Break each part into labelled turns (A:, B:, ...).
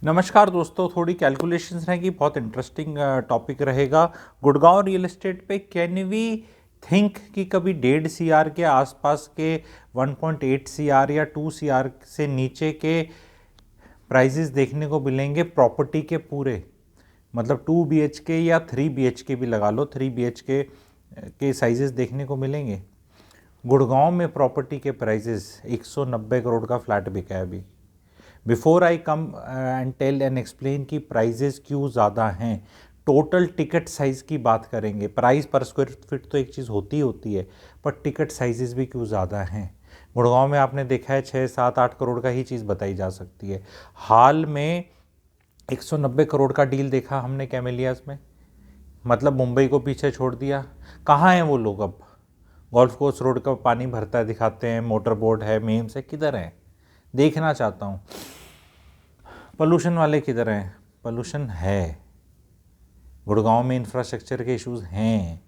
A: नमस्कार दोस्तों, थोड़ी कैलकुलेशंस रहेंगी, बहुत इंटरेस्टिंग टॉपिक रहेगा। गुड़गांव रियल एस्टेट पे कैन वी थिंक कि कभी 1.5 CR के आसपास के 1.8 CR या 2 CR से नीचे के प्राइजेस देखने को मिलेंगे प्रॉपर्टी के पूरे, मतलब 2 BHK या 3 BHK भी लगा लो, 3 BHK के साइजेस देखने को मिलेंगे। गुड़गांव में प्रॉपर्टी के प्राइजेस 190 करोड़ का फ्लैट बिका है अभी। Before I come and tell and explain कि प्राइजेस क्यों ज़्यादा हैं, टोटल टिकट साइज़ की बात करेंगे। प्राइस पर स्क्वायर फीट तो एक चीज़ होती है, पर टिकट साइजेस भी क्यों ज़्यादा हैं। गुड़गांव में आपने देखा है 6-7-8 करोड़ का ही चीज़ बताई जा सकती है। हाल में 190 करोड़ का डील देखा हमने कैमेलियास में, मतलब मुंबई को पीछे छोड़ दिया। कहाँ हैं वो लोग अब? गोल्फ कोर्स रोड का पानी भरता है दिखाते हैं, मोटर बोट है, मेम्स है, किधर हैं? देखना चाहता हूँ। पोल्यूशन वाले किधर हैं? पोल्यूशन है, गुड़गांव में इंफ्रास्ट्रक्चर के इश्यूज हैं,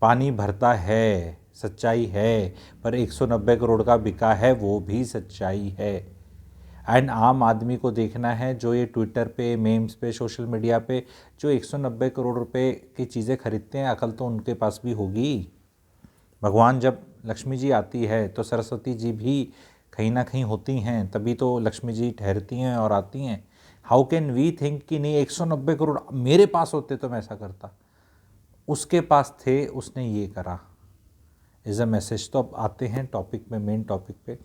A: पानी भरता है, सच्चाई है, पर 190 करोड़ का बिका है, वो भी सच्चाई है। एंड आम आदमी को देखना है जो ये ट्विटर पे, मेम्स पे, सोशल मीडिया पे जो 190 करोड़ रुपए की चीज़ें खरीदते हैं, अकल तो उनके पास भी होगी। भगवान जब लक्ष्मी जी आती है तो सरस्वती जी भी कहीं ना कहीं होती हैं, तभी तो लक्ष्मी जी ठहरती हैं और आती हैं। हाउ कैन वी थिंक कि नहीं 190 करोड़ मेरे पास होते तो मैं ऐसा करता। उसके पास थे, उसने ये करा, इज़ अ मैसेज। तो अब आते हैं टॉपिक में, मेन टॉपिक पे,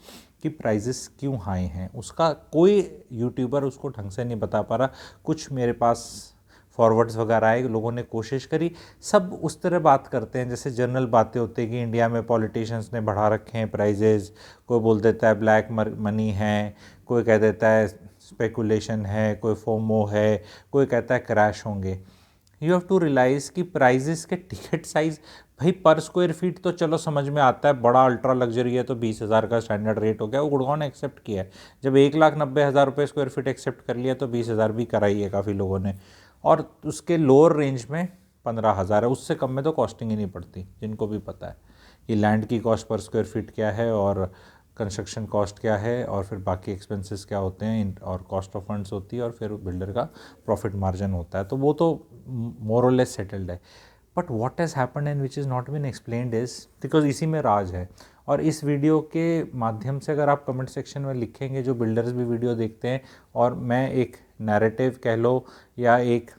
A: कि प्राइजेस क्यों हाई हैं। उसका कोई यूट्यूबर उसको ढंग से नहीं बता पा रहा। कुछ मेरे पास फॉरवर्ड्स वगैरह आए, लोगों ने कोशिश करी, सब उस तरह बात करते हैं जैसे जनरल बातें होती है कि इंडिया में पॉलिटिशियंस ने बढ़ा रखे हैं प्राइजेस। कोई बोल देता है ब्लैक मनी है, कोई कह देता है स्पेकुलेशन है, कोई फोमो है, कोई कहता है क्रैश होंगे। यू हैव टू रियलाइज़ कि प्राइजेस के टिकट साइज़, भाई पर स्क्वायर फीट तो चलो समझ में आता है, बड़ा अल्ट्रा लग्जरी है तो 20,000 का स्टैंडर्ड रेट हो गया, वो गुड़गांव ने एक्सेप्ट किया है। जब 1,90,000 रुपये स्क्वायर फीट एक्सेप्ट कर लिया तो 20,000 भी कराई है काफ़ी लोगों ने। और उसके लोअर रेंज में 15,000 है, उससे कम में तो कॉस्टिंग ही नहीं पड़ती, जिनको भी पता है कि लैंड की कॉस्ट पर स्क्वायर फीट क्या है और कंस्ट्रक्शन कॉस्ट क्या है और फिर बाकी एक्सपेंसेस क्या होते हैं और कॉस्ट ऑफ फंड्स होती है और फिर बिल्डर का प्रॉफिट मार्जिन होता है, तो वो तो मोर और लेस सेटल्ड है। But what has happened and which is not been explained is because इसी में राज है। और इस वीडियो के माध्यम से अगर आप कमेंट सेक्शन में लिखेंगे, जो बिल्डर्स भी वीडियो देखते हैं, और मैं एक नैरेटिव कह लो या एक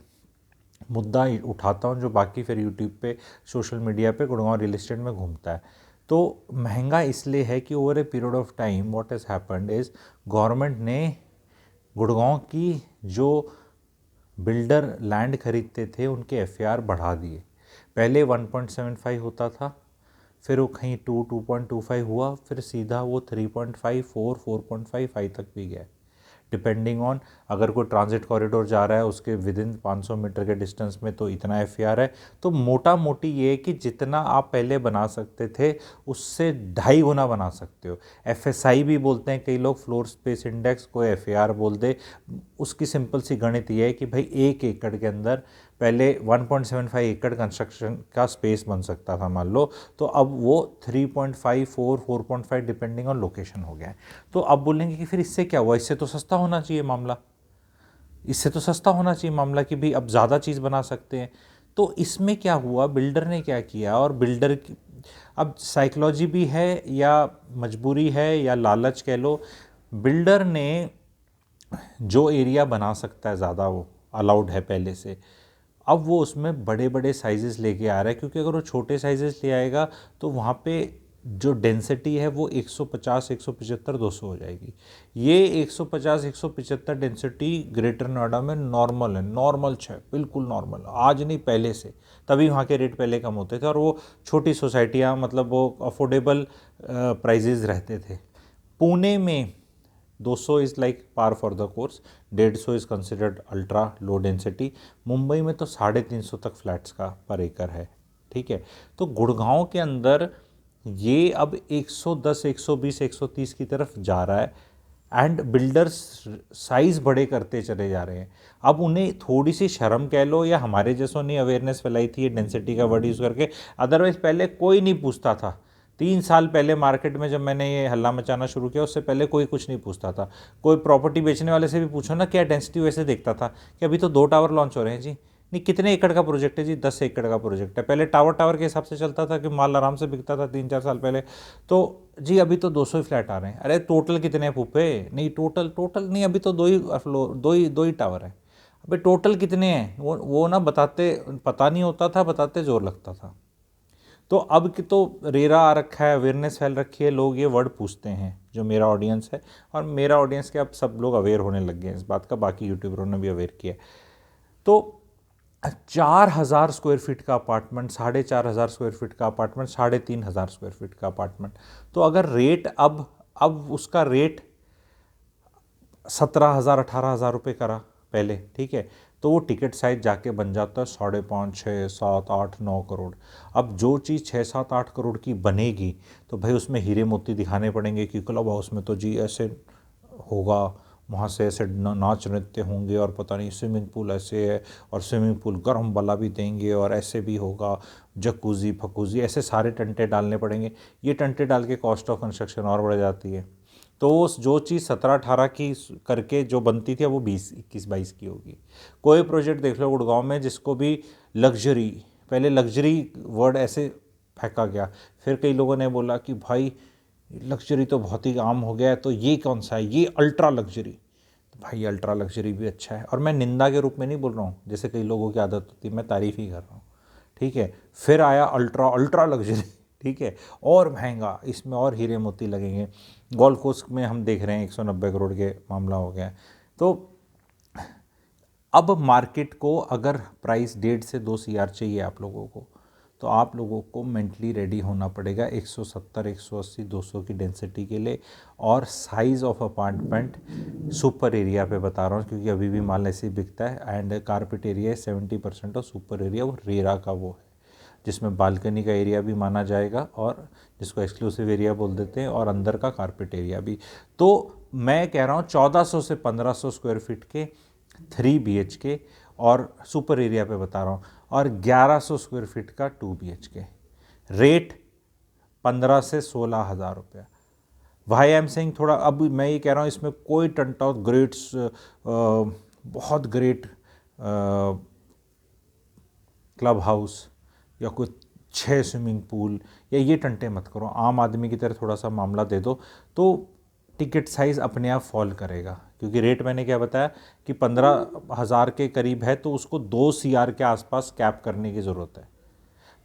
A: मुद्दा उठाता हूँ जो बाकी फिर यूट्यूब पे, सोशल मीडिया पे गुड़गांव रियल एस्टेट में घूमता है, तो महंगा इसलिए है कि over a period of time what has happened is government ने गुड़गांव की जो बिल्डर लैंड खरीदते थे उनके एफआर बढ़ा दिए। पहले 1.75 होता था, फिर वो कहीं 2.25 हुआ, फिर सीधा वो 3.5, 4.5 तक भी गया, डिपेंडिंग ऑन अगर कोई ट्रांजिट कॉरिडोर जा रहा है उसके विद इन 500 मीटर के डिस्टेंस में तो इतना एफआर है। तो मोटा मोटी ये है कि जितना आप पहले बना सकते थे उससे 2.5 गुना बना सकते हो। एफएसआई भी बोलते हैं कई लोग, फ्लोर स्पेस इंडेक्स, कोई एफआर बोल दे। उसकी सिंपल सी गणित ये है कि भाई 1 एकड़ के अंदर पहले 1.75 एकड़ कंस्ट्रक्शन का स्पेस बन सकता था मान लो, तो अब वो 3.5, 4.5 डिपेंडिंग ऑन लोकेशन हो गया है। तो अब बोलेंगे कि फिर इससे क्या हुआ, इससे तो सस्ता होना चाहिए मामला, इससे तो सस्ता होना चाहिए मामला कि भाई अब ज़्यादा चीज़ बना सकते हैं। तो इसमें क्या हुआ, बिल्डर ने क्या किया, और बिल्डर की अब साइकोलॉजी भी है या मजबूरी है या लालच कह लो, बिल्डर ने जो एरिया बना सकता है ज़्यादा वो अलाउड है पहले से, अब वो उसमें बड़े बड़े साइजेस लेके आ रहा है, क्योंकि अगर वो छोटे साइजेस ले आएगा तो वहाँ पे जो डेंसिटी है वो 150, 175, 200 हो जाएगी। ये 150, 175 डेंसिटी ग्रेटर नोएडा में नॉर्मल है, नॉर्मल है, बिल्कुल नॉर्मल, आज नहीं पहले से, तभी वहाँ के रेट पहले कम होते थे और वो छोटी सोसाइटियाँ, मतलब वो अफोर्डेबल प्राइजेज रहते थे। पुणे में 200 is like par for the course, 150 is considered ultra low density. Mumbai में तो 350 तक फ्लैट्स का पर एकड़ है, ठीक है। तो गुड़गांव के अंदर ये अब 110, 120, 130 की तरफ जा रहा है एंड बिल्डर्स साइज़ बड़े करते चले जा रहे हैं। अब उन्हें थोड़ी सी शर्म कह लो या हमारे जैसों ने अवेयरनेस फैलाई थी ये डेंसिटी का वर्ड यूज़ करके, अदरवाइज़ पहले कोई नहीं पूछता था 3 साल पहले मार्केट में जब मैंने ये हल्ला मचाना शुरू किया, उससे पहले कोई कुछ नहीं पूछता था। कोई प्रॉपर्टी बेचने वाले से भी पूछो ना क्या डेंसिटी, वैसे देखता था कि अभी तो 2 टावर लॉन्च हो रहे हैं जी, नहीं कितने एकड़ का प्रोजेक्ट है जी, 10 एकड़ का प्रोजेक्ट है। पहले टावर के हिसाब से चलता था कि माल आराम से बिकता था 3-4 साल पहले, तो जी अभी तो 200 ही फ्लैट आ रहे हैं। अरे टोटल कितने हैं फूफे, नहीं टोटल टोटल नहीं, अभी तो 2 ही फ्लोर, 2 ही टावर है। अबे टोटल कितने हैं वो ना बताते, पता नहीं होता था, बताते जोर लगता था। तो अब कि तो रेरा आ रखा है, अवेयरनेस फैल रखी है, लोग ये वर्ड पूछते हैं, जो मेरा ऑडियंस है। और मेरा ऑडियंस के अब सब लोग अवेयर होने लग गए हैं इस बात का, बाकी यूट्यूबरों ने भी अवेयर किया है। तो 4,000 स्क्वायर फीट का अपार्टमेंट, 4,500 स्क्वायर फीट का अपार्टमेंट, 3,500 स्क्वायर फीट का अपार्टमेंट, तो अगर रेट अब उसका रेट 17,000 18,000 रुपये करा पहले, ठीक है, तो वो टिकट साइज जाके बन जाता है 5.5 6 7 8 9 करोड़। अब जो चीज़ 6 7 8 करोड़ की बनेगी, तो भाई उसमें हीरे मोती दिखाने पड़ेंगे कि क्लब हाउस में तो जी ऐसे होगा, वहाँ से ऐसे नाच नृत्य होंगे, और पता नहीं स्विमिंग पूल ऐसे है, और स्विमिंग पूल गर्म वाला भी देंगे, और ऐसे भी होगा, जकूज़ी फकूज़ी, ऐसे सारे टंटे डालने पड़ेंगे। ये टंटे डाल के कॉस्ट ऑफ कंस्ट्रक्शन और बढ़ जाती है। तो जो चीज़ 17-18 की करके जो बनती थी, अब वो 20-21-22 की होगी। कोई प्रोजेक्ट देख लो गुड़गांव में जिसको भी लग्जरी, पहले लग्जरी वर्ड ऐसे फेंका गया, फिर कई लोगों ने बोला कि भाई लग्जरी तो बहुत ही आम हो गया है, तो ये कौन सा है, ये अल्ट्रा लग्जरी। तो भाई अल्ट्रा लग्जरी भी अच्छा है, और मैं निंदा के रूप में नहीं बोल रहा हूँ, जैसे कई लोगों की आदत होती है, मैं तारीफ़ ही कर रहा हूँ, ठीक है। फिर आया अल्ट्रा अल्ट्रा लग्जरी, ठीक है, और महंगा, इसमें और हीरे मोती लगेंगे। गोल्फ कोर्स में हम देख रहे हैं 190 करोड़ के मामला हो गया है। तो अब मार्केट को अगर प्राइस 1.5 से 2 CR चाहिए आप लोगों को, तो आप लोगों को मेंटली रेडी होना पड़ेगा 170 180 200 की डेंसिटी के लिए। और size of apartment super area पे बता रहा हूँ, क्योंकि अभी भी माल ऐसे ही बिकता है। एंड कारपेट एरिया 70% और सुपर एरिया वो रेरा का वो है, जिसमें बालकनी का एरिया भी माना जाएगा, और जिसको एक्सक्लूसिव एरिया बोल देते हैं, और अंदर का कारपेट एरिया भी। तो मैं कह रहा हूँ 1400 से 1500 स्क्वायर फीट के 3 BHK, और सुपर एरिया पे बता रहा हूँ, और 1100 स्क्वायर फीट का 2 BHK। रेट 15 से 16,000 रुपया। वाई एम सिंह थोड़ा, अब मैं ये कह रहा हूँ इसमें कोई टंट आउट ग्रेट्स, बहुत ग्रेट क्लब हाउस या कोई 6 स्विमिंग पूल या ये टंटे मत करो, आम आदमी की तरह थोड़ा सा मामला दे दो, तो टिकट साइज़ अपने आप फॉल करेगा। क्योंकि रेट मैंने क्या बताया कि 15,000 के करीब है, तो उसको 2 CR के आसपास कैप करने की ज़रूरत है,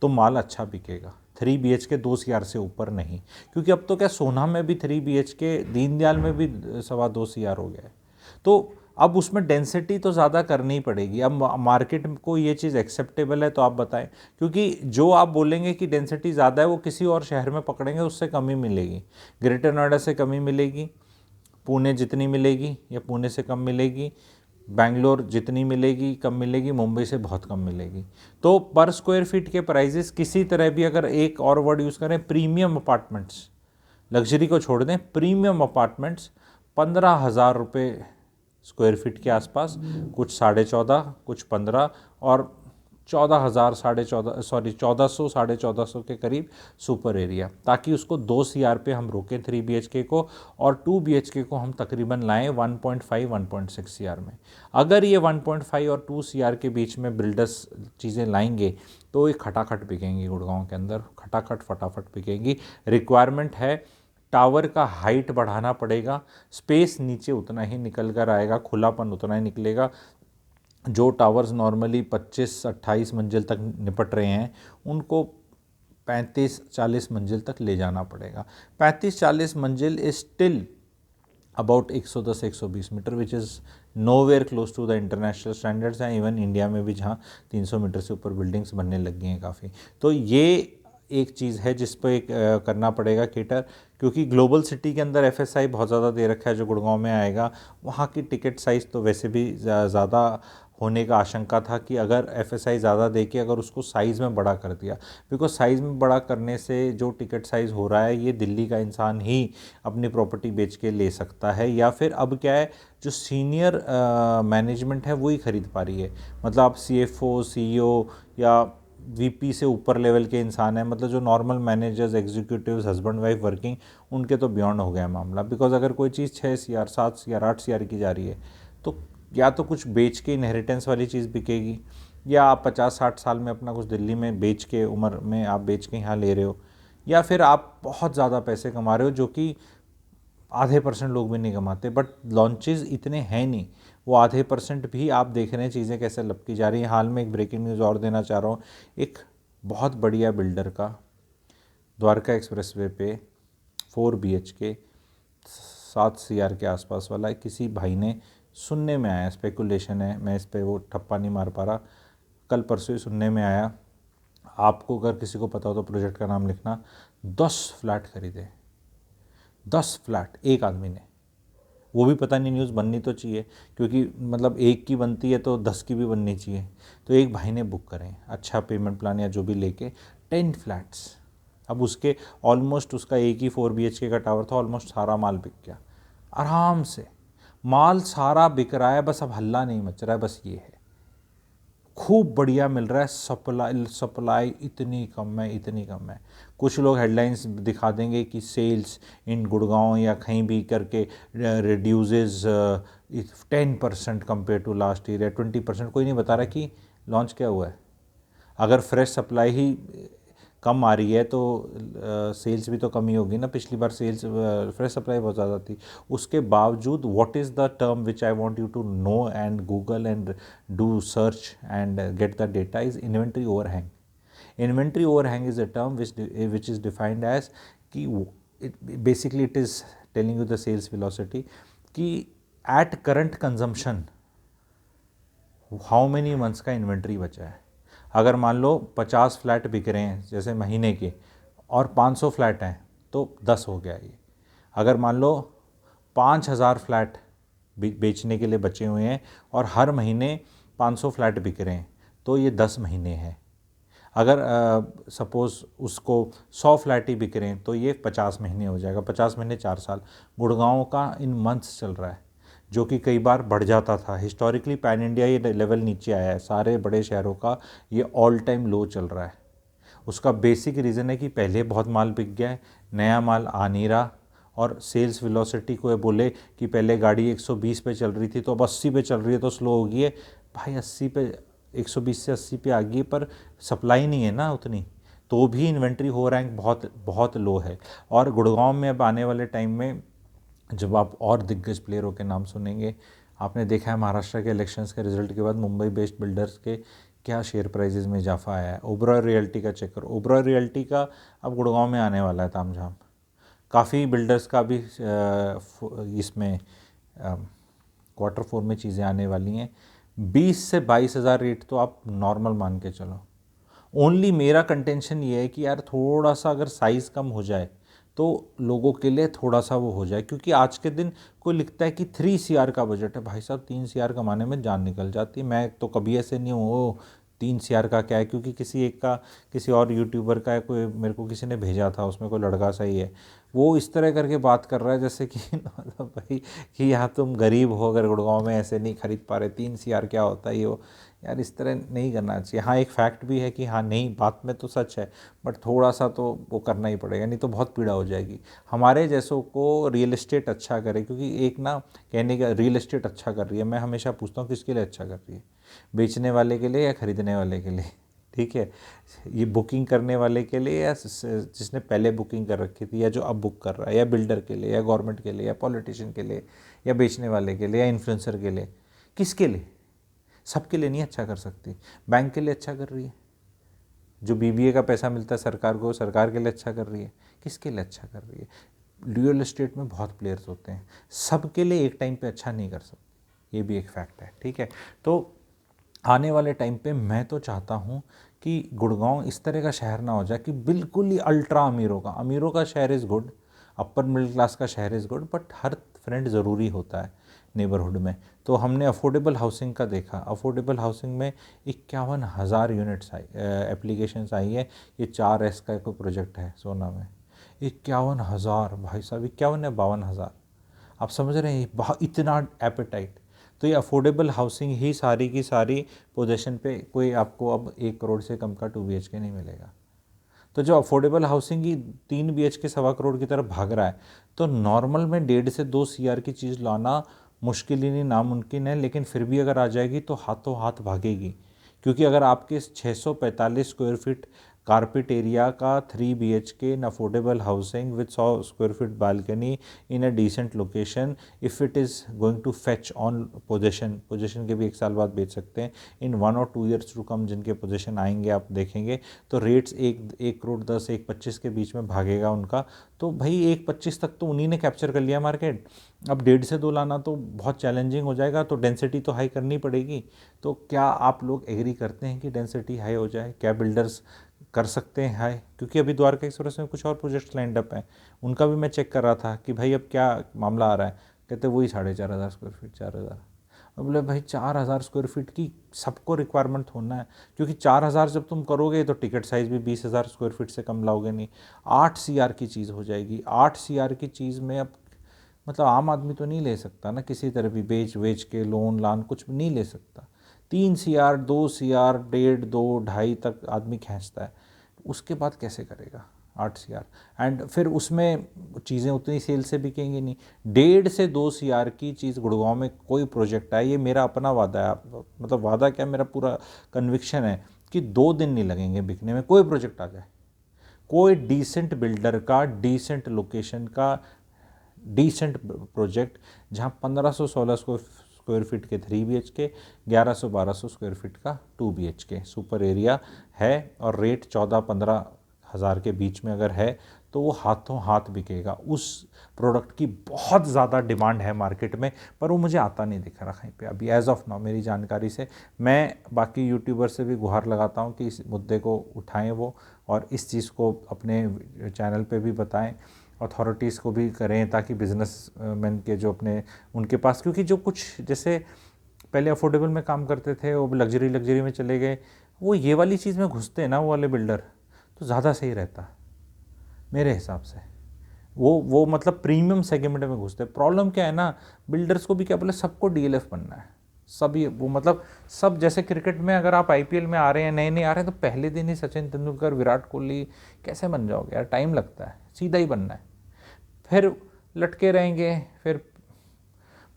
A: तो माल अच्छा बिकेगा। 3 BHK 2 CR से ऊपर नहीं, क्योंकि अब तो क्या सोना में भी 3 BHK, दीनदयाल में भी 2.25 CR हो गया है। तो अब उसमें डेंसिटी तो ज़्यादा करनी ही पड़ेगी। अब मार्केट को ये चीज़ एक्सेप्टेबल है तो आप बताएं, क्योंकि जो आप बोलेंगे कि डेंसिटी ज़्यादा है, वो किसी और शहर में पकड़ेंगे उससे कमी मिलेगी। ग्रेटर नोएडा से कमी मिलेगी, पुणे जितनी मिलेगी या पुणे से कम मिलेगी, बैंगलोर जितनी मिलेगी कम मिलेगी, मुंबई से बहुत कम मिलेगी। तो पर स्क्वायर फीट के प्राइजेस किसी तरह भी, अगर एक और वर्ड यूज़ करें, प्रीमियम अपार्टमेंट्स, लग्जरी को छोड़ दें, प्रीमियम अपार्टमेंट्स 15,000 रुपये स्क्वायर फीट के आसपास, कुछ 14.5 कुछ 15, और 14,000 14.5 सॉरी 1,400 1450 के करीब सुपर एरिया, ताकि उसको 2 CR पे हम रोकें 3 BHK को, और 2 BHK को हम तकरीबन लाएं 1.5 1.6 CR में। अगर ये 1.5 और 2 CR के बीच में बिल्डर्स चीज़ें लाएंगे, तो ये खटाखट बिकेंगी गुड़गांव के अंदर, खटाखट फटाफट बिकेंगी। रिक्वायरमेंट है, टावर का हाइट बढ़ाना पड़ेगा, स्पेस नीचे उतना ही निकल कर आएगा, खुलापन उतना ही निकलेगा। जो टावर्स नॉर्मली 25-28 मंजिल तक निपट रहे हैं, उनको 35-40 मंजिल तक ले जाना पड़ेगा। 35-40 मंजिल is still about 110-120 metre, which is nowhere close to the international standards हैं, इवन इंडिया में भी, जहाँ 300 मीटर से ऊपर बिल्डिंग्स बनने लग गई हैं काफ़ी। तो ये एक चीज़ है जिस पर करना पड़ेगा केटर, क्योंकि ग्लोबल सिटी के अंदर FSI बहुत ज़्यादा दे रखा है। जो गुड़गांव में आएगा, वहाँ की टिकट साइज़ तो वैसे भी ज़्यादा होने का आशंका था, कि अगर FSI ज़्यादा दे के अगर उसको साइज़ में बड़ा कर दिया, बिकॉज साइज़ में बड़ा करने से जो टिकट साइज़ हो रहा है, ये दिल्ली का इंसान ही अपनी प्रॉपर्टी बेच के ले सकता है, या फिर अब क्या है, जो सीनियर मैनेजमेंट है वही ख़रीद पा रही है। मतलब आप CFO CEO या वीपी से ऊपर लेवल के इंसान हैं, मतलब जो normal managers, executives, husband wife working, उनके तो बियॉन्ड हो गया मामला। बिकॉज अगर कोई चीज़ 6 CR 7 CR 8 CR की जा रही है तो या तो कुछ बेच के इनहेरिटेंस वाली चीज़ बिकेगी, या आप 50-60 साल में अपना कुछ दिल्ली में बेच के, उम्र में आप बेच के यहाँ ले रहे हो, या फिर आप बहुत ज़्यादा पैसे कमा रहे हो जो कि आधे % लोग भी नहीं कमाते। बट लॉन्चेस इतने हैं नहीं, वो आधे % भी आप देख रहे हैं चीज़ें कैसे लपकी जा रही हैं। हाल में एक ब्रेकिंग न्यूज़ और देना चाह रहा हूँ, एक बहुत बढ़िया बिल्डर का द्वारका एक्सप्रेसवे पे 4 BHK 7 CR के आसपास वाला किसी भाई ने, सुनने में आया, स्पेकुलेशन है, मैं इस पे वो ठप्पा नहीं मार पा रहा, कल परसों ही सुनने में आया, आपको अगर किसी को पता हो तो प्रोजेक्ट का नाम लिखना, 10 फ्लैट खरीदे, 10 फ्लैट एक आदमी ने। वो भी पता नहीं, न्यूज़ बननी तो चाहिए, क्योंकि मतलब एक की बनती है तो 10 की भी बननी चाहिए। तो एक भाई ने बुक करें, अच्छा पेमेंट प्लान या जो भी लेके 10 फ्लैट्स। अब उसके ऑलमोस्ट, उसका एक ही 4 BHK का टावर था, ऑलमोस्ट सारा माल बिक गया आराम से। माल सारा बिक रहा है, बस अब हल्ला नहीं मच रहा है, बस ये है। खूब बढ़िया मिल रहा है, सप्लाई इतनी कम है, इतनी कम है। कुछ लोग हेडलाइंस दिखा देंगे कि सेल्स इन गुड़गांव या कहीं भी करके reduces 10% compare to last year, या 20%। कोई नहीं बता रहा कि लॉन्च क्या हुआ है। अगर फ्रेश सप्लाई ही कम आ रही है तो सेल्स भी तो कम ही होगी ना। पिछली बार सेल्स, फ्रेश सप्लाई बहुत ज़्यादा थी। उसके बावजूद what is the term which I want you to know and Google and do search and get the data is inventory overhang. Inventory overhang is a term which is defined as कि basically it is telling you the sales velocity कि at current consumption how many months का inventory बचा है। अगर मान लो 50 flat बिक रहे हैं जैसे महीने के, और 500 फ्लैट हैं तो 10 हो गया ये। अगर मान लो 5000 फ्लैट बेचने के लिए बचे हुए हैं और हर महीने 500 फ्लैट बिक रहे हैं तो ये 10 महीने हैं। अगर सपोज़ उसको 100 फ्लैट ही बिक रहे हैं तो ये 50 महीने हो जाएगा, 50 महीने 4 साल। गुड़गांव का इन मंथ्स चल रहा है, जो कि कई बार बढ़ जाता था। हिस्टोरिकली पैन इंडिया ये लेवल नीचे आया है, सारे बड़े शहरों का ये ऑल टाइम लो चल रहा है। उसका बेसिक रीज़न है कि पहले बहुत माल बिक गया है, नया माल आ नहीं रहा, और सेल्स वेलोसिटी को ये बोले कि पहले गाड़ी 120 पे चल रही थी तो अब 80 पे चल रही है तो स्लो हो गई है। भाई 80 पे, 120 से 80 पे आ गई है, पर सप्लाई नहीं है ना उतनी, तो भी इन्वेंट्री हो रैंक बहुत बहुत लो है। और गुड़गांव में अब आने वाले टाइम में जब आप और दिग्गज प्लेयरों के नाम सुनेंगे, आपने देखा है महाराष्ट्र के इलेक्शंस के रिजल्ट के बाद मुंबई बेस्ड बिल्डर्स के क्या शेयर प्राइजेस में इजाफा आया है। ओबरॉय रियल्टी का चेक करो, ओबरॉय रियल्टी का अब गुड़गांव में आने वाला है तामझाम। काफ़ी बिल्डर्स का भी इसमें Q4 में चीज़ें आने वाली हैं। 20 से 22 हज़ार रेट तो आप नॉर्मल मान के चलो। ओनली मेरा कंटेंशन ये है कि यार थोड़ा सा अगर साइज़ कम हो जाए तो लोगों के लिए थोड़ा सा वो हो जाए, क्योंकि आज के दिन कोई लिखता है कि 3 CR का बजट है, भाई साहब 3 CR कमाने में जान निकल जाती है। मैं तो कभी ऐसे नहीं हूँ ओ 3 CR का क्या है, क्योंकि किसी एक का, किसी और यूट्यूबर का है, कोई मेरे को किसी ने भेजा था, उसमें कोई लड़का सा ही है, वो इस तरह करके बात कर रहा है जैसे कि मतलब भाई कि यहाँ तुम गरीब हो अगर गुड़गांव में ऐसे नहीं खरीद पा रहे, 3 CR क्या होता है ये वो। यार इस तरह नहीं करना चाहिए। हाँ एक फैक्ट भी है कि हाँ नहीं, बात में तो सच है, बट थोड़ा सा तो वो करना ही पड़ेगा, नहीं तो बहुत पीड़ा हो जाएगी। हमारे जैसों को रियल एस्टेट अच्छा करे, क्योंकि एक ना कहने का रियल एस्टेट अच्छा कर रही है, मैं हमेशा पूछता हूँ किसके लिए अच्छा कर रही है, बेचने वाले के लिए या ख़रीदने वाले के लिए? ठीक है, ये बुकिंग करने वाले के लिए या जिसने पहले बुकिंग कर रखी थी या जो अब बुक कर रहा है, या बिल्डर के लिए या गवर्नमेंट के लिए या पॉलिटिशियन के लिए या बेचने वाले के लिए या इन्फ्लुएंसर के लिए? किसके लिए? सबके लिए नहीं अच्छा कर सकती। बैंक के लिए अच्छा कर रही है, जो BBA का पैसा मिलता है सरकार को, सरकार के लिए अच्छा कर रही है। किसके लिए अच्छा कर रही है? रियल एस्टेट में बहुत प्लेयर्स होते हैं, सबके लिए एक टाइम पे अच्छा नहीं कर सकते, ये भी एक फैक्ट है। ठीक है, तो आने वाले टाइम पे मैं तो चाहता हूँ कि गुड़गांव इस तरह का शहर ना हो जाए कि बिल्कुल ही अल्ट्रा अमीरों का शहर is good, upper middle class का शहर is good, but her friend ज़रूरी होता है नेबरहुड में। तो हमने अफोर्डेबल हाउसिंग का देखा, अफोर्डेबल हाउसिंग में 51,000 यूनिट्स आई, एप्लीकेशंस आई है। ये 4S का कोई प्रोजेक्ट है सोना में, 51,000 भाई साहब, 51 या 52,000, आप समझ रहे हैं इतना एपेटाइट। तो ये अफोर्डेबल हाउसिंग ही सारी की सारी पोजीशन पे कोई आपको अब 1 करोड़ से कम का 2 BHK नहीं मिलेगा। तो जो अफोर्डेबल हाउसिंग की 3 BHK 1.25 करोड़ की तरफ भाग रहा है, तो नॉर्मल में 1.5 से 2 CR की चीज़ लाना मुश्किल ही नहीं नामुमकिन है, लेकिन फिर भी अगर आ जाएगी तो हाथों हाथ भागेगी। क्योंकि अगर आपके 645 स्क्वायर फीट कारपेट एरिया का 3 BHK in affordable housing with 100 square feet balcony in a decent location, if it is going to fetch on possession के भी 1 साल बाद बेच सकते हैं, इन 1 और 2 ईयर्स टू कम जिनके पोजेशन आएंगे आप देखेंगे तो रेट्स 1 करोड़ 10 1.25 के बीच में भागेगा उनका। तो भाई 1.25 तक तो उन्हीं ने कैप्चर कर लिया मार्केट। अब 1.5 से 2 लाना तो बहुत चैलेंजिंग हो जाएगा, तो डेंसिटी तो हाई करनी पड़ेगी। तो क्या आप लोग एग्री करते हैं कि डेंसिटी हाई हो जाए? क्या बिल्डर्स कर सकते हैं हाई? क्योंकि अभी द्वारका एक्सप्रेस में कुछ और प्रोजेक्ट्स लाइंड अप हैं, उनका भी मैं चेक कर रहा था कि भाई अब क्या मामला आ रहा है। कहते वही 4,500 स्क्वायर फीट 4,000। अब बोले भाई 4,000 स्क्वायर फीट की सबको रिक्वायरमेंट होना है, क्योंकि 4,000 जब तुम करोगे तो टिकट साइज़ भी 20,000 स्क्वायर फीट से कम लाओगे नहीं। 8 CR की चीज़ हो जाएगी। 8 CR की चीज़ में अब मतलब आम आदमी तो नहीं ले सकता ना, किसी तरह भी बेच के लोन लान कुछ भी नहीं ले सकता। 3 CR 2 CR 1.5 2 2.5 तक आदमी खींचता है, उसके बाद कैसे करेगा 8 CR? एंड फिर उसमें चीज़ें उतनी सेल से बिकेंगी नहीं। 1.5 से 2 CR की चीज़ गुड़गांव में कोई प्रोजेक्ट है, ये मेरा अपना वादा है, मतलब वादा क्या, मेरा पूरा कन्विक्शन है कि 2 दिन नहीं लगेंगे बिकने में, कोई प्रोजेक्ट आ जाए, कोई डिसेंट बिल्डर का, डिसेंट लोकेशन का, डिसेंट प्रोजेक्ट जहाँ 1500-1600 स्क्वायर फीट के 3 BHK, 1100-1200 स्क्वायर फीट का 2 BHK सुपर एरिया है और रेट 14-15 हज़ार के बीच में अगर है तो वो हाथों हाथ बिकेगा। उस प्रोडक्ट की बहुत ज़्यादा डिमांड है मार्केट में, पर वो मुझे आता नहीं दिख रहा कहीं पे अभी एज ऑफ नाउ मेरी जानकारी से। मैं बाकी यूट्यूबर से भी गुहार लगाता हूँ कि इस मुद्दे को उठाएं वो, और इस चीज़ को अपने चैनल पे भी बताएं, अथॉरिटीज़ को भी करें, ताकि बिजनेसमैन के जो अपने उनके पास, क्योंकि जो कुछ जैसे पहले अफोर्डेबल में काम करते थे वो लग्जरी में चले गए, वो ये वाली चीज़ में घुसते हैं ना वो वाले बिल्डर, तो ज़्यादा सही रहता मेरे हिसाब से। वो मतलब प्रीमियम सेगमेंट में घुसते हैं। प्रॉब्लम क्या है ना, बिल्डर्स को भी क्या बोले, सबको DLF बनना है, सभी वो मतलब सब, जैसे क्रिकेट में अगर आप IPL में आ रहे हैं, नए नए आ रहे हैं, तो पहले दिन ही सचिन तेंदुलकर विराट कोहली कैसे बन जाओगे यार, टाइम लगता है, सीधा ही बनना है, फिर लटके रहेंगे, फिर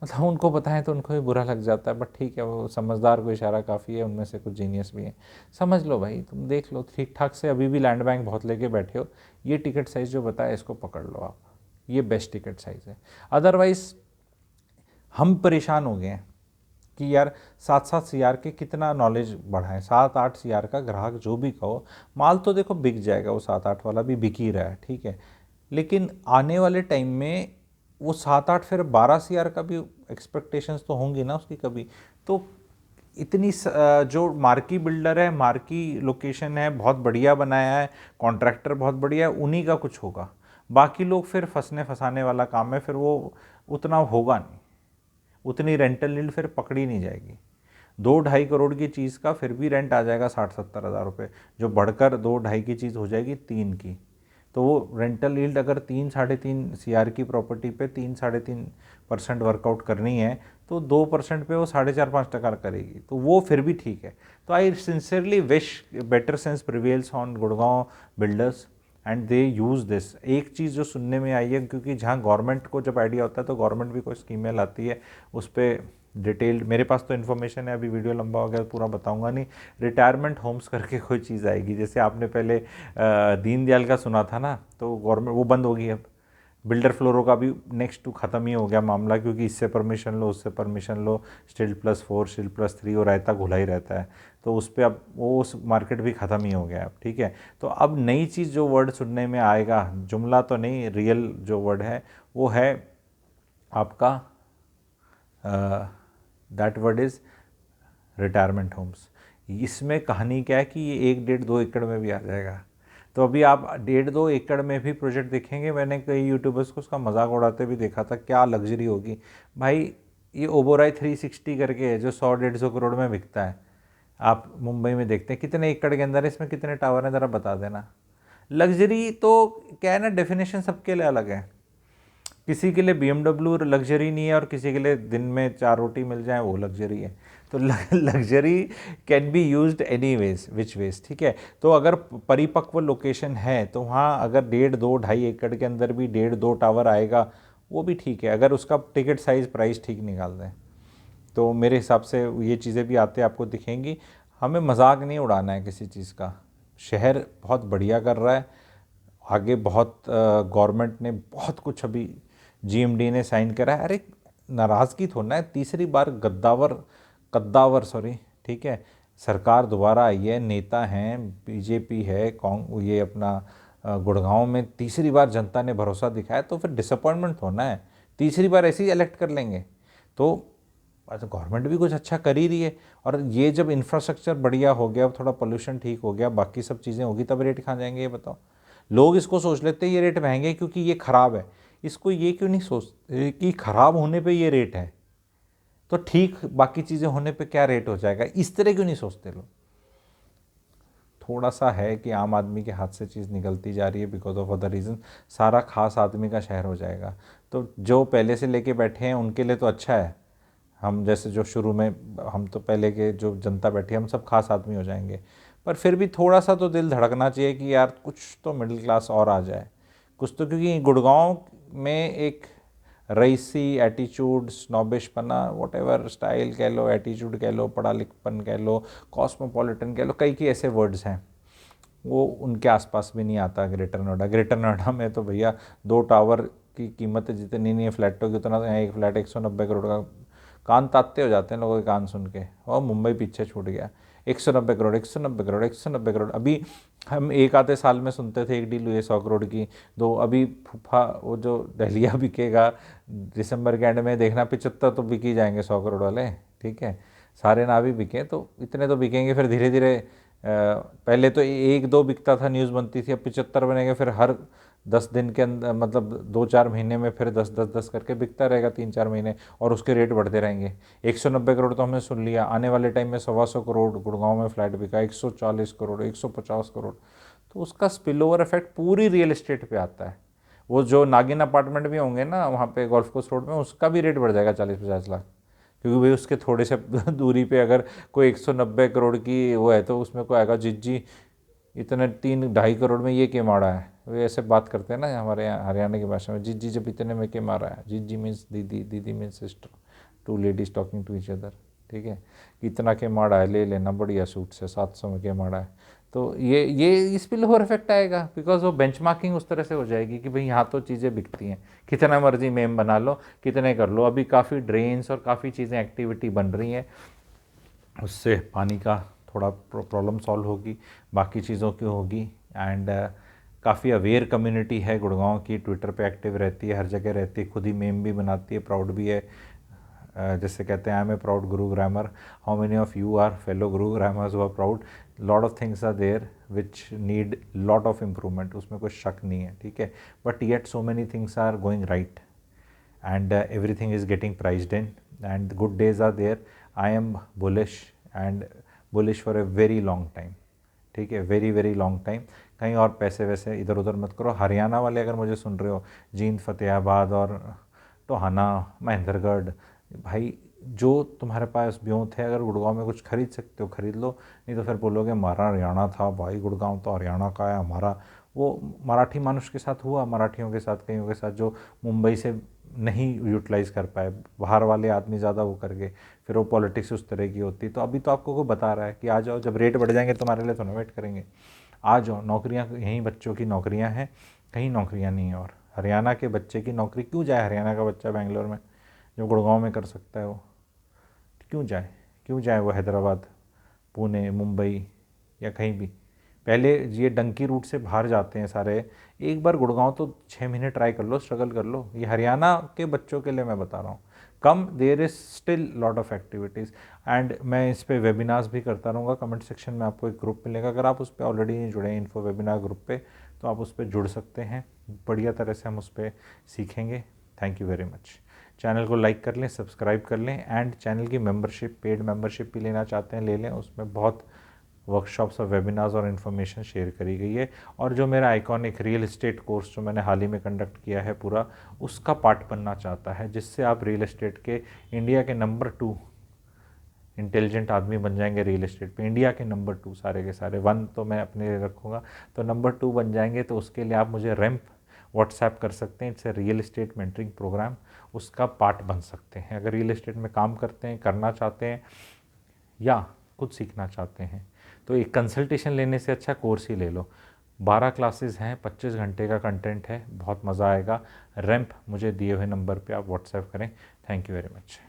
A: मतलब उनको पता है तो उनको भी बुरा लग जाता है, बट ठीक है, वो समझदार को इशारा काफ़ी है, उनमें से कुछ जीनियस भी हैं। समझ लो भाई, तुम देख लो ठीक ठाक से, अभी भी लैंड बैंक बहुत लेके बैठे हो, ये टिकट साइज़ जो बताया इसको पकड़ लो आप, ये बेस्ट टिकट साइज़ है। अदरवाइज़ हम परेशान हो गए हैं कि यार 7-7 CR के कितना नॉलेज बढ़ाएं, 7-8 CR का ग्राहक जो भी कहो, माल तो देखो बिक जाएगा, वो 7-8 वाला भी बिक ही रहा है, ठीक है, लेकिन आने वाले टाइम में वो 7-8 फिर 12 CR का भी एक्सपेक्टेशंस तो होंगी ना उसकी कभी। तो इतनी जो मार्की बिल्डर है, मार्की लोकेशन है, बहुत बढ़िया बनाया है, कॉन्ट्रैक्टर बहुत बढ़िया है, उन्हीं का कुछ होगा, बाकी लोग फिर फंसने फंसाने वाला काम है, फिर वो उतना होगा नहीं, उतनी रेंटल यील्ड फिर पकड़ी नहीं जाएगी। 2-2.5 करोड़ की चीज़ का फिर भी रेंट आ जाएगा 60-70 हज़ार रुपये, जो बढ़कर 2-2.5 की चीज़ हो जाएगी 3 की। तो वो रेंटल यील्ड अगर 3-3.5 CR की प्रॉपर्टी पे 3-3.5% वर्कआउट करनी है, तो 2% पे वो 4.5-5% करेगी, तो वो फिर भी ठीक है। तो I sincerely wish better sense prevails on Gurgaon builders and they use this. एक चीज़ जो सुनने में आई है, क्योंकि जहाँ गवर्नमेंट को जब आइडिया होता है तो गवर्नमेंट भी कोई स्कीमें लाती है, उस पर डिटेल्ड मेरे पास तो इन्फॉर्मेशन है, अभी वीडियो लंबा हो गया पूरा बताऊंगा नहीं। रिटायरमेंट होम्स करके कोई चीज़ आएगी, जैसे आपने पहले दीनदयाल का सुना था ना, तो गवर्नमेंट वो बंद होगी अब। बिल्डर फ्लोरो का भी नेक्स्ट टू ख़त्म ही हो गया मामला, क्योंकि इससे परमिशन लो, उससे परमिशन लो, स्टील+4 स्टील+3 और रायता घुला ही रहता है, तो उस पर अब वो उस मार्केट भी ख़त्म ही हो गया अब, ठीक है। तो अब नई चीज़ जो वर्ड सुनने में आएगा, जुमला तो नहीं, रियल जो वर्ड है वो है आपका, that word is retirement homes. इसमें कहानी क्या है कि ये 1-1.5-2 एकड़ में भी आ जाएगा। तो अभी आप 1.5-2 एकड़ में भी प्रोजेक्ट देखेंगे, मैंने कई यूट्यूबर्स को उसका मजाक उड़ाते भी देखा था, क्या लग्जरी होगी भाई। ये ओबोराय 360 करके है जो 100-150 करोड़ में बिकता है, आप मुंबई में देखते हैं कितने एकड़ के अंदर है, इसमें कितने टावर हैं ज़रा बता देना। लग्जरी तो क्या है ना, डेफिनेशन सबके लिए अलग है। किसी के लिए BMW लग्जरी नहीं है और किसी के लिए दिन में 4 रोटी मिल जाए वो लग्जरी है। तो luxury can be used any ways which ways, ठीक है। तो अगर परिपक्व लोकेशन है तो वहाँ अगर 1.5-2-2.5 एकड़ के अंदर भी 1.5-2 टावर आएगा वो भी ठीक है, अगर उसका टिकट साइज़ प्राइस ठीक निकाल दें तो मेरे हिसाब से ये चीज़ें भी आते आपको दिखेंगी। हमें मजाक नहीं उड़ाना है किसी चीज़ का। शहर बहुत बढ़िया कर रहा है, आगे बहुत गवर्नमेंट ने बहुत कुछ अभी GMD ने साइन करा है। अरे नाराज़गी थोड़ा है, तीसरी बार कद्दावर सॉरी, ठीक है, सरकार दोबारा आई है, नेता हैं, BJP है, ये अपना गुड़गांव में तीसरी बार जनता ने भरोसा दिखाया, तो फिर डिसअपॉइंटमेंट होना है। तीसरी बार ऐसे ही इलेक्ट कर लेंगे तो गवर्नमेंट भी कुछ अच्छा कर ही रही है। और ये जब इंफ्रास्ट्रक्चर बढ़िया हो गया, थोड़ा पोल्यूशन ठीक हो गया, बाकी सब चीज़ें होगी, तब रेट कहाँ जाएंगे ये बताओ। लोग इसको सोच लेते हैं ये रेट महंगे क्योंकि ये ख़राब है, इसको ये क्यों नहीं सोचते कि ख़राब होने पे ये रेट है तो ठीक बाकी चीज़ें होने पे क्या रेट हो जाएगा, इस तरह क्यों नहीं सोचते लोग। थोड़ा सा है कि आम आदमी के हाथ से चीज़ निकलती जा रही है बिकॉज ऑफ अदर रीज़न, सारा खास आदमी का शहर हो जाएगा। तो जो पहले से लेके बैठे हैं उनके लिए तो अच्छा है, हम जैसे जो शुरू में, हम तो पहले के जो जनता बैठी है हम सब खास आदमी हो जाएंगे। पर फिर भी थोड़ा सा तो दिल धड़कना चाहिए कि यार कुछ तो मिडिल क्लास और आ जाए कुछ तो, क्योंकि गुड़गांव में एक रईसी एटीट्यूड, स्नॉबिशपना, वॉट एवर स्टाइल कह लो, एटीट्यूड कह लो, पढ़ा लिखपन कह लो, कॉस्मोपॉलिटन कह लो, कई ऐसे वर्ड्स हैं, वो उनके आसपास भी नहीं आता ग्रेटर नोएडा। ग्रेटर नोएडा में तो भैया 2 टावर की कीमत जितनी नहीं है फ्लैटों की, उतना तो यहाँ एक फ्लैट 190 करोड़ का। कान ताते हो जाते हैं लोगों के कान सुन के, और मुंबई पीछे छूट गया। 190 करोड़, 190 करोड़, 190 करोड़। अभी हम एक आधे साल में सुनते थे एक डील हुई है 100 करोड़ की, दो अभी फूफा वो जो दहलिया बिकेगा दिसंबर के एंड में, देखना 75 तो बिक ही जाएंगे 100 करोड़ वाले, ठीक है। सारे ना भी बिके तो इतने तो बिकेंगे, फिर धीरे धीरे पहले तो 1-2 बिकता था, न्यूज़ बनती थी, अब 75 बनेंगे, फिर हर 10 दिन के अंदर मतलब 2-4 महीने में फिर 10-10-10 करके बिकता रहेगा 3-4 महीने, और उसके रेट बढ़ते रहेंगे। 190 करोड़ तो हमने सुन लिया, आने वाले टाइम में 125 करोड़ गुड़गांव में फ्लैट बिका, 140 करोड़, 150 करोड़। तो उसका स्पिल ओवर इफेक्ट पूरी रियल एस्टेट पे आता है। वो जो नागिन अपार्टमेंट भी होंगे ना वहाँ पे गोल्फ कोर्स रोड में, उसका भी रेट बढ़ जाएगा 40-50 लाख, क्योंकि भाई उसके थोड़े से दूरी पे अगर कोई 190 करोड़ की वो है तो उसमें कोई आएगा जिज्जी इतने 3-2.5 करोड़ में ये के मारा है। वे ऐसे बात करते हैं ना हमारे यहाँ हरियाणा की भाषा में, जिज्जी जब इतने में के मारा है, जिज्जी means didi, didi means sister, 2 ladies talking to each other, ठीक है। इतना के मारा है, ले लेना बढ़िया सूट से, 700 में के मारा है। तो ये इस पे और इफेक्ट आएगा बिकॉज वो बेंचमार्किंग उस तरह से हो जाएगी कि भाई यहाँ तो चीज़ें बिकती हैं, कितना मर्जी मेम बना लो, कितने कर लो। अभी काफ़ी ड्रेन्स और काफ़ी चीज़ें एक्टिविटी बन रही हैं, उससे पानी का थोड़ा प्रॉब्लम सॉल्व होगी, बाकी चीज़ों की होगी। एंड काफ़ी अवेयर कम्युनिटी है गुड़गांव की, ट्विटर पे एक्टिव रहती है, हर जगह रहती है, खुद ही मेम भी बनाती है, प्राउड भी है। जैसे कहते हैं I am a proud Gurugramer, how many of you are fellow Gurugramers who are proud. Lot of things are there which need lot of improvement, उसमें कोई शक नहीं है, ठीक है। But yet so many things are going right and everything is getting priced in and good days are there. I am bullish and bullish for a very long time, ठीक है, very very long time. कहीं और पैसे वैसे इधर उधर मत करो। हरियाणा वाले अगर मुझे सुन रहे हो, जींद, फतेहाबाद और टोहाना, महेंद्रगढ़, भाई जो तुम्हारे पास ब्योंत है, अगर गुड़गांव में कुछ खरीद सकते हो खरीद लो, नहीं तो फिर बोलोगे हमारा हरियाणा था भाई, गुड़गांव तो हरियाणा का है हमारा। वो मराठी मानुष के साथ हुआ, मराठियों के साथ, कईयों के साथ जो मुंबई से नहीं यूटिलाइज़ कर पाए, बाहर वाले आदमी ज़्यादा वो कर गए, फिर वो पॉलिटिक्स उस तरह की होती। तो अभी तो आपको कोई बता रहा है कि आ जाओ, जब रेट बढ़ जाएंगे तुम्हारे लिए तो ना वेट करेंगे, आ जाओ। नौकरियां यहीं बच्चों की नौकरियां हैं, कहीं नौकरियां नहीं है। और हरियाणा के बच्चे की नौकरी क्यों जाए हरियाणा का बच्चा बेंगलोर में, जो गुड़गांव में कर सकता है वो क्यों जाए वो हैदराबाद, पुणे, मुंबई या कहीं भी। पहले ये डंकी रूट से बाहर जाते हैं सारे, एक बार गुड़गांव तो 6 महीने ट्राई कर लो, स्ट्रगल कर लो। ये हरियाणा के बच्चों के लिए मैं बता रहा हूँ, come, there is still lot of activities. And मैं इस पर वेबिनार्स भी करता रहूँगा। कमेंट सेक्शन में आपको एक ग्रुप मिलेगा, अगर आप उस पर ऑलरेडी नहीं जुड़े हैं इन्फो वेबिनार ग्रुप पे, तो आप उस पर जुड़ सकते हैं। बढ़िया तरह से हम उस पर सीखेंगे। Thank you very much. Channel को लाइक कर लें, सब्सक्राइब कर लें, एंड चैनल की मेंबरशिप, पेड मेंबरशिप भी लेना चाहते हैं ले लें, उसमें बहुत वर्कशॉप्स और वेबिनार्स और इन्फॉर्मेशन शेयर करी गई है। और जो मेरा आइकॉनिक रियल एस्टेट कोर्स जो मैंने हाल ही में कंडक्ट किया है पूरा, उसका पार्ट बनना चाहता है, जिससे आप रियल एस्टेट के इंडिया के नंबर 2 इंटेलिजेंट आदमी बन जाएंगे रियल एस्टेट पे, इंडिया के नंबर 2, सारे के सारे 1 तो मैं अपने लिए रखूँगा, तो नंबर 2 बन जाएंगे। तो उसके लिए आप मुझे रैंप व्हाट्सएप कर सकते हैं, it's a real estate mentoring program, उसका पार्ट बन सकते हैं। अगर रियल एस्टेट में काम करते हैं, करना चाहते हैं या कुछ सीखना चाहते हैं, तो एक कंसल्टेशन लेने से अच्छा कोर्स ही ले लो। 12 क्लासेस हैं, 25 घंटे का कंटेंट है, बहुत मज़ा आएगा। रैंप मुझे दिए हुए नंबर पे आप व्हाट्सएप करें। Thank you very much.